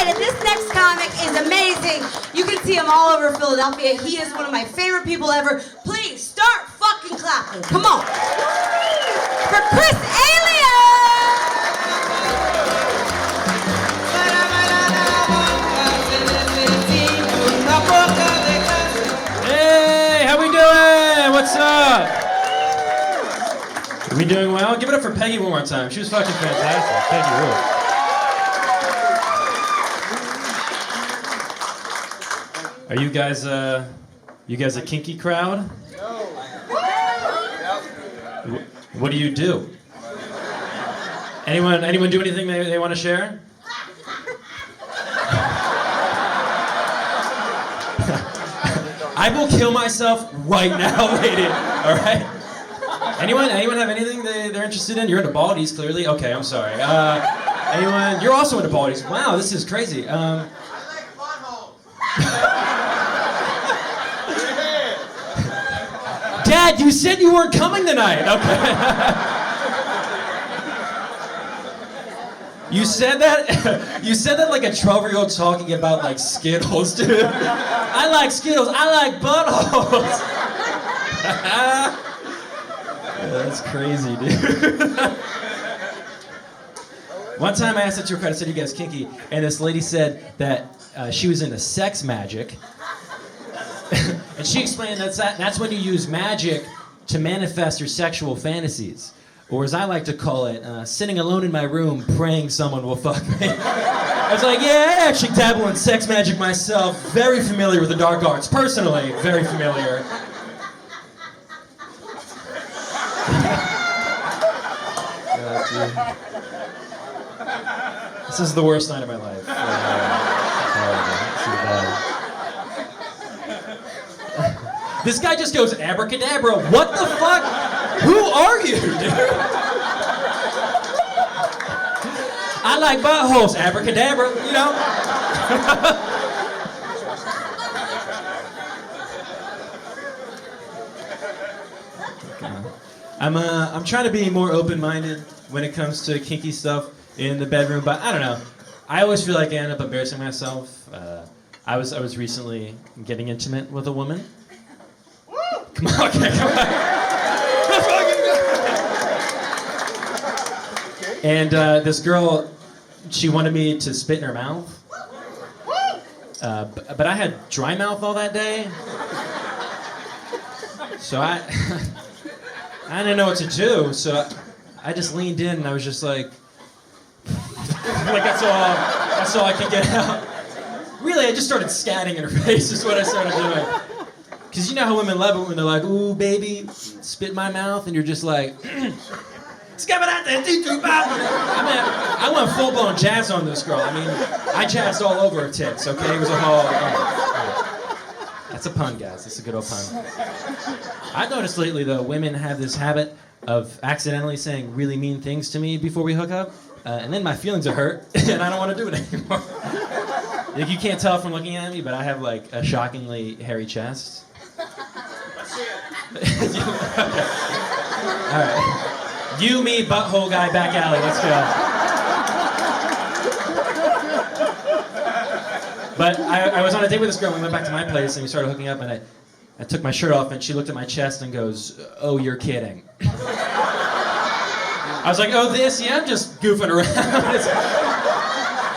right, and this next comic is amazing. You can see him all over Philadelphia. He is one of my favorite people ever. Please start fucking clapping. Come on. For Chris Aileo! Hey, how we doing? What's up? Are we doing well? Give it up for Peggy one more time. She was fucking fantastic. Peggy ruled. Are you guys a kinky crowd? No. What do you do? Anyone do anything they want to share? I will kill myself right now, lady. All right. Anyone have anything they're interested in? You're into baldies, clearly. Okay, I'm sorry. Anyone? You're also into baldies. Wow, this is crazy. I like buttholes. Dad, you said you weren't coming tonight. Okay. You said that? You said that like a 12-year-old talking about like Skittles, dude. I like Skittles. I like buttholes. Yeah, that's crazy, dude. One time I asked it to her credit, I said, you guys kinky? And this lady said that she was into sex magic. And she explained that's when you use magic to manifest your sexual fantasies. Or as I like to call it, sitting alone in my room praying someone will fuck me. I was like, yeah, I actually dabble in sex magic myself. Very familiar with the dark arts. Personally, very familiar. This is the worst night of my life. This guy just goes abracadabra. What the fuck? Who are you, dude? I like buttholes. Abracadabra, you know? I'm trying to be more open-minded when it comes to kinky stuff in the bedroom, but I don't know. I always feel like I end up embarrassing myself. I was recently getting intimate with a woman. Come on, okay, come on. And this girl, she wanted me to spit in her mouth. But I had dry mouth all that day. So I didn't know what to do, so I just leaned in and I was just like that's all I could get out. Really, I just started scatting in her face is what I started doing. Because you know how women love it when they're like, ooh, baby, spit in my mouth, and you're just like, I went full-blown jazz on this girl. I mean, I jazzed all over her tits, okay? It was a whole... That's a pun, guys. That's a good old pun. I've noticed lately, though, women have this habit of accidentally saying really mean things to me before we hook up, and then my feelings are hurt, and I don't want to do it anymore. Like, you can't tell from looking at me, but I have, like, a shockingly hairy chest. Let's see it. Okay. All right. You, me, butthole guy, back alley. Let's go. But I was on a date with this girl. We went back to my place and we started hooking up. And I took my shirt off and she looked at my chest and goes, "Oh, you're kidding." I was like, "Oh, this? Yeah, I'm just goofing around."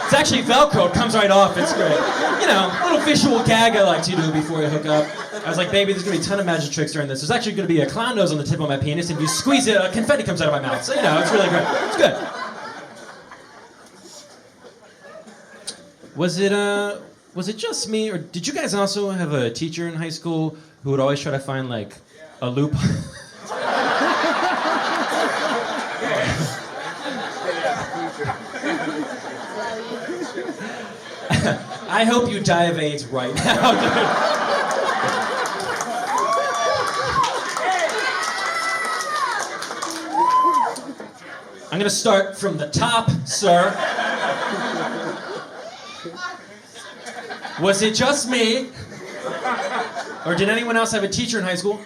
It's actually Velcro. It comes right off. It's great. You know, a little visual gag I like to do before you hook up. I was like, baby, there's going to be a ton of magic tricks during this. There's actually going to be a clown nose on the tip of my penis, and if you squeeze it, confetti comes out of my mouth. So, you know, it's really great. It's good. Was it just me, or did you guys also have a teacher in high school who would always try to find, like, a loop? I hope you die of AIDS right now, dude. I'm gonna start from the top, sir. Was it just me? Or did anyone else have a teacher in high school?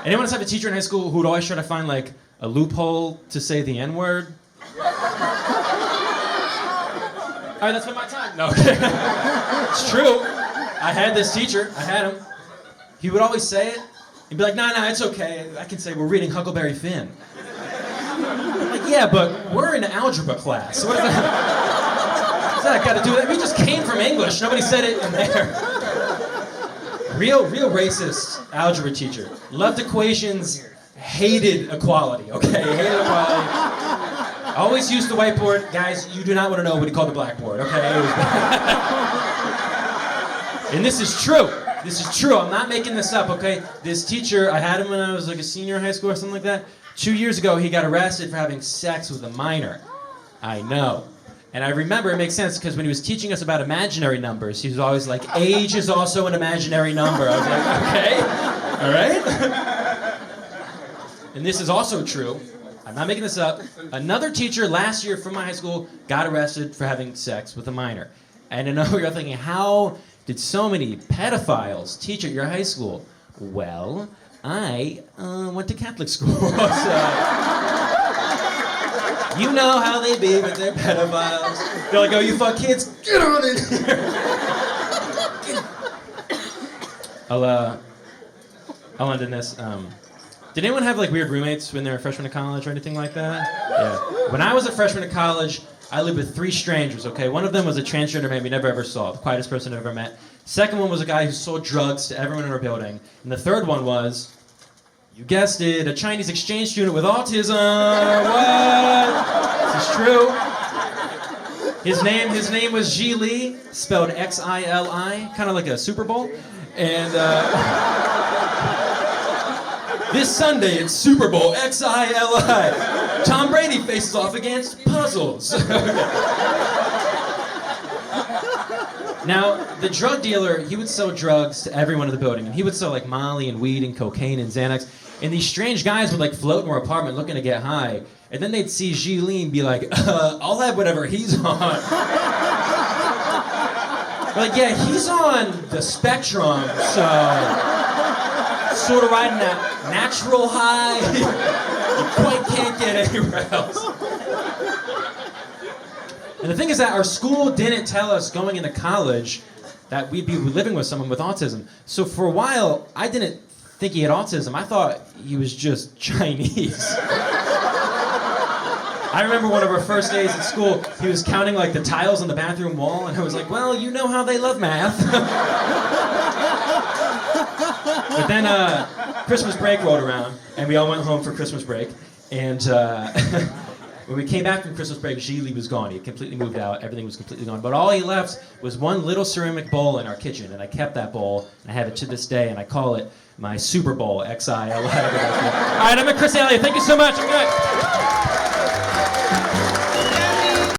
Anyone else have a teacher in high school who would always try to find, like, a loophole to say the N-word? right, that's been my time. No, okay. It's true. I had this teacher. I had him. He would always say it. He'd be like, no, it's okay. I can say we're reading Huckleberry Finn. I'm like, yeah, but we're in algebra class. What is that? What's that got to do with it? We just came from English. Nobody said it in there. Real racist algebra teacher. Loved equations, hated equality, okay? Hated equality. Always used the whiteboard. Guys, you do not want to know what he called the blackboard, okay? It was and this is true. This is true. I'm not making this up, okay? This teacher, I had him when I was like a senior in high school or something like that. 2 years ago, he got arrested for having sex with a minor. I know. And I remember, it makes sense, because when he was teaching us about imaginary numbers, he was always like, age is also an imaginary number. I was like, okay, all right. And this is also true. I'm not making this up. Another teacher last year from my high school got arrested for having sex with a minor. And I know you're thinking, how did so many pedophiles teach at your high school? Well, I went to Catholic school, so you know how they be with their pedophiles. They're like, oh, you fuck kids? Get on in here. I'll end in this. Did anyone have like weird roommates when they were freshmen in college or anything like that? Yeah. When I was a freshman in college, I lived with 3 strangers, okay? One of them was a transgender man we never ever saw, the quietest person I've ever met. Second one was a guy who sold drugs to everyone in our building. And the third one was, you guessed it, a Chinese exchange student with autism. What? This is true. His name was Xi Li, spelled Xili, kind of like a Super Bowl. And this Sunday it's Super Bowl Xili. Tom Brady faces off against puzzles. Now, the drug dealer, he would sell drugs to everyone in the building. And he would sell like Molly and weed and cocaine and Xanax. And these strange guys would like float in our apartment looking to get high. And then they'd see Xi Li and be like, I'll have whatever he's on. Like, yeah, he's on the spectrum, so sort of riding that natural high. You quite can't get anywhere else. And the thing is that our school didn't tell us going into college that we'd be living with someone with autism. So for a while, I didn't think he had autism. I thought he was just Chinese. I remember one of our first days at school, he was counting like the tiles on the bathroom wall, and I was like, well, you know how they love math. But then Christmas break rolled around, and we all went home for Christmas break. And when we came back from Christmas break, Xi Li was gone. He had completely moved out. Everything was completely gone. But all he left was one little ceramic bowl in our kitchen, and I kept that bowl, and I have it to this day, and I call it my Super Bowl Xili. All right, I'm at Chris Aileo. Thank you so much. I'm good.